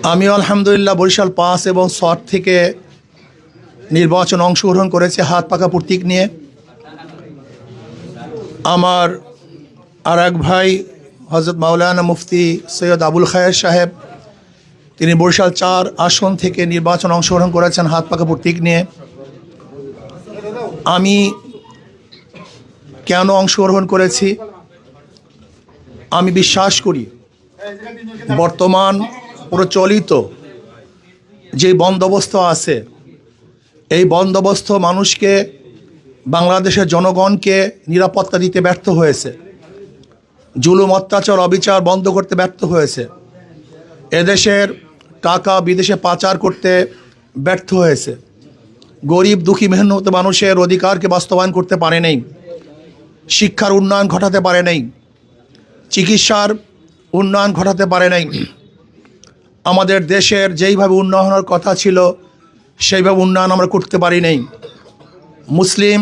আমি আলহামদুলিল্লাহ বরিশাল ৫ এবং ৬ থেকে নির্বাচন অংশগ্রহণ করেছি হাত পাকা প্রতীক নিয়ে। আমার আর এক ভাই হযরত মাওলানা মুফতি সৈয়দ আবুল খায়ের সাহেব, তিনি বরিশাল ৪ আসন থেকে নির্বাচন অংশগ্রহণ করেছেন হাত পাকা প্রতীক নিয়ে। আমি কেন অংশগ্রহণ করেছি? আমি বিশ্বাস করি বর্তমান প্রচলিত যে বন্দোবস্ত আছে, এই বন্দোবস্ত মানুষকে, বাংলাদেশের জনগণকে নিরাপত্তা দিতে ব্যর্থ হয়েছে, জুলুম অত্যাচার অবিচার বন্ধ করতে ব্যর্থ হয়েছে, এদেশের টাকা বিদেশে পাচার করতে ব্যর্থ হয়েছে, গরিব দুঃখী মেহনত মানুষের অধিকারকে বাস্তবায়ন করতে পারে নাই, শিক্ষার উন্নয়ন ঘটাতে পারে নাই, চিকিৎসার উন্নয়ন ঘটাতে পারে নাই। আমাদের দেশের যেইভাবে উন্নয়নের কথা ছিল সেইভাবে উন্নয়ন আমরা করতে পারি নাই। মুসলিম,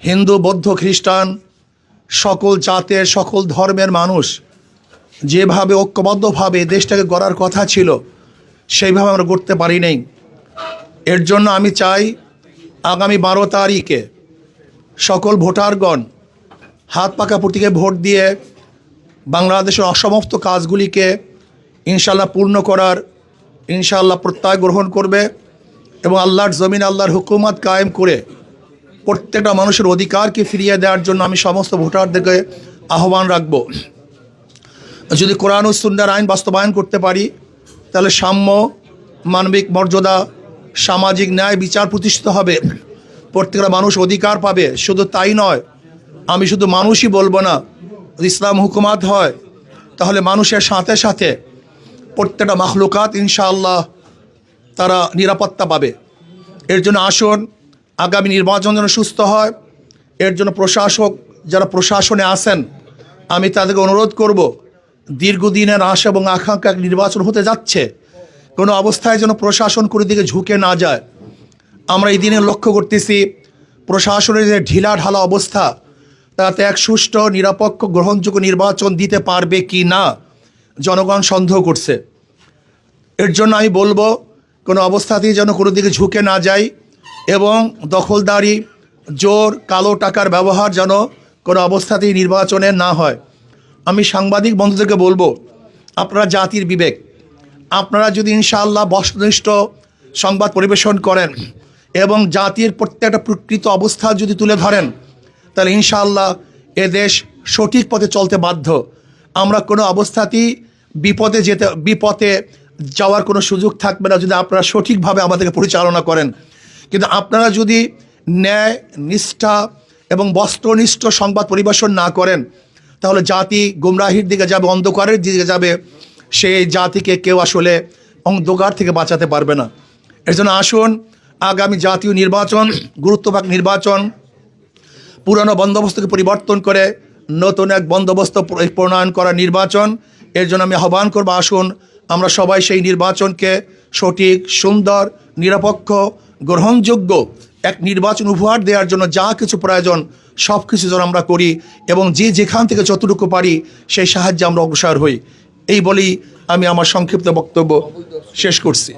হিন্দু, বৌদ্ধ, খ্রিস্টান সকল জাতের সকল ধর্মের মানুষ যেভাবে ঐক্যবদ্ধভাবে দেশটাকে গড়ার কথা ছিল সেইভাবে আমরা গড়তে পারি নাই। এর জন্য আমি চাই আগামী ১২ তারিখে সকল ভোটারগণ হাত পাকা প্রতীকে ভোট দিয়ে বাংলাদেশের অসমাপ্ত কাজগুলিকে ইনশাআল্লাহ পূর্ণ করার ইনশাআল্লাহ প্রত্যয় গ্রহণ করবে এবং আল্লাহর জমিন আল্লাহর হুকুমত কায়েম করে প্রত্যেকটা মানুষের অধিকারকে ফিরিয়ে দেওয়ার জন্য আমি সমস্ত ভোটারদেরকে আহ্বান রাখব। যদি কোরআন ও সুন্নাহর আইন বাস্তবায়ন করতে পারি তাহলে সাম্য, মানবিক মর্যাদা, সামাজিক ন্যায় বিচার প্রতিষ্ঠিত হবে, প্রত্যেকটা মানুষ অধিকার পাবে। শুধু তাই নয়, আমি শুধু মানুষই বলবো না, ইসলাম হুকুমাত হয় তাহলে মানুষের সাথে সাথে প্রত্যেকটা মাখলুকাত ইনশাআল্লাহ তারা নিরাপত্তা পাবে। এর জন্য আসুন আগামী নির্বাচন যেন সুস্থ হয়, এর জন্য প্রশাসক যারা প্রশাসনে আছেন আমি তাদেরকে অনুরোধ করব, দীর্ঘদিনের আশা এবং আকাঙ্ক্ষা নির্বাচন হতে যাচ্ছে, কোনো অবস্থায় যেন প্রশাসন কোনো দিকে ঝুঁকে না যায়। আমরা এই দিনে লক্ষ্য করতেছি প্রশাসনের যে ঢিলা ঢালা অবস্থা, তাতে এক সুষ্ঠু নিরপেক্ষ গ্রহণযোগ্য নির্বাচন দিতে পারবে কি না জনগণ সন্দেহ করছে। এর জন্য আমি বলবো কোনো অবস্থাতেই যেন কোনো দিকে ঝুঁকে না যায় এবং দখলদারি, জোর, কালো টাকার ব্যবহার যেন কোনো অবস্থাতেই নির্বাচনে না হয়। আমি সাংবাদিক বন্ধুদেরকে বলবো, আপনারা জাতির বিবেক, আপনারা যদি ইনশাআল্লাহ বস্তুনিষ্ঠ সংবাদ পরিবেশন করেন এবং জাতির প্রত্যেকটা প্রকৃত অবস্থা যদি তুলে ধরেন তাহলে ইনশাআল্লাহ এ দেশ সঠিক পথে চলতে বাধ্য। আমরা কোনো অবস্থাতেই বিপথে যাওয়ার কোনো সুযোগ থাকবে না যদি আপনারা সঠিকভাবে আমাদেরকে পরিচালনা করেন। কিন্তু আপনারা যদি ন্যায়, নিষ্ঠা এবং বস্তুনিষ্ঠ সংবাদ পরিবেশন না করেন তাহলে জাতি গুমরাহির দিকে যাবে, অন্ধকারের দিকে যাবে, সেই জাতিকে কেউ আসলে অন্ধকার থেকে বাঁচাতে পারবে না। এর জন্য আসুন আগামী জাতীয় নির্বাচন, গুরুত্বপূর্ণ নির্বাচন, পুরানো বন্দোবস্তকে পরিবর্তন করে নতুন এক বন্দোবস্ত প্রণয়ন করা নির্বাচন, এর জন্য আমি আহ্বান করব, আসুন আমরা সবাই সেই নির্বাচনকে সঠিক, সুন্দর, নিরপেক্ষ, গ্রহণযোগ্য এক নির্বাচন উপহার দেওয়ার জন্য যা কিছু প্রয়োজন সব কিছু যেন আমরা করি এবং যে যেখান থেকে যতটুকু পারি সেই সাহায্যে আমরা অগ্রসর হই। এই বলেই আমি আমার সংক্ষিপ্ত বক্তব্য শেষ করছি।